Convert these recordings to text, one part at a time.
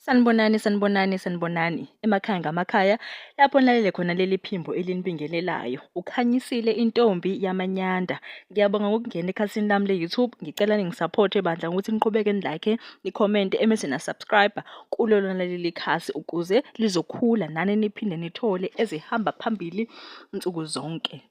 Sanibonani. Emakhaya ngamakhaya, lapho nilalele khona leli phimbo elinibingelelayo. Ukhanyisile intombi yamanyanda. Ngiyabonga ngokungena ekhasini lami le-YouTube. Ngicela ningisaphothe bandla ngokuthi niqhubeke nilike, nikhomente, emese na-subscribe kulona leli khasi ukuze lizokhula nani niphinde nithole ezihamba phambili nsuku zonke.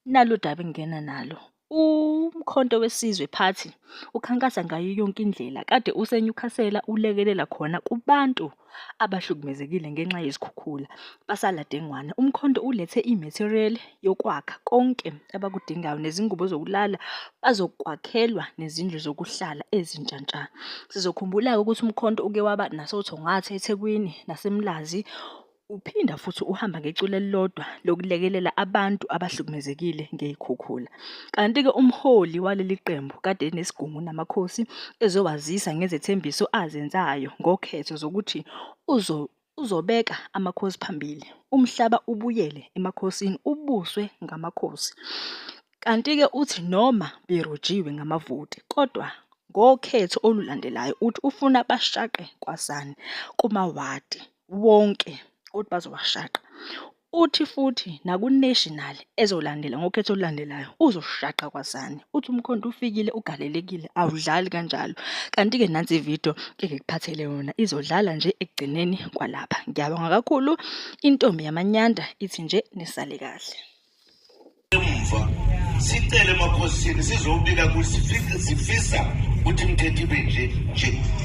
Nalo daba engingena nalo. Umkhonto weSizwe Party ukhankasa ngayo yonke indlela kade useNyukhasela ulekelela khona kubantu abahlukumezekile ngenxa yezikhukhula basala dengwane. Umkhonto ulethe i-material yokwakha konke abakudingayo nezingubo zokulala, bazokwakhelwa nezindlu zokuhlala ezintshantshana. Sizokhumbula ukuthi umkhonto uke waba nasoThongwathe eThekwini naseMlazi. Uphinda futhi uhamba ngecule elilodwa lokulekelela abantu abahlukumezekile ngey'khukhula. Kanti-ke umholi waleli qembu kade enesigungu namakhosi ezowazisa ngezethembiso azenzayo ngokhetho zokuthi uzobeka amakhosi phambili. Umhlaba ubuyele emakhosini, ubuswe ngamakhosi. Kanti-ke uthi noma berojiwe ngamavoti, kodwa ngokhetho olulandelayo uthi ufuna bashaqe kwasani kumawadi wonke ukuthi bazowashaqa. Uthi futhi naku-national ezolandela ngokhetho olulandelayo uzoshaqa kwasani. Uthi umkhonto ufikile ugalelekile, awudlali kanjalo. Kanti-ke nansi ividiyo engikuphathele yona izodlala nje ekugcineni kwalapha. Ngiyabonga kakhulu. Intombi yamanyanda ithi nje nisale kahle. Emva sicele emakhosini sizobika ukuthi sifisa ukuthi umthetho ibe nje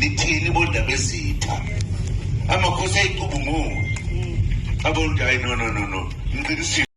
lithini bondaba ezitha. Amakhosi ayicubungula. About I no.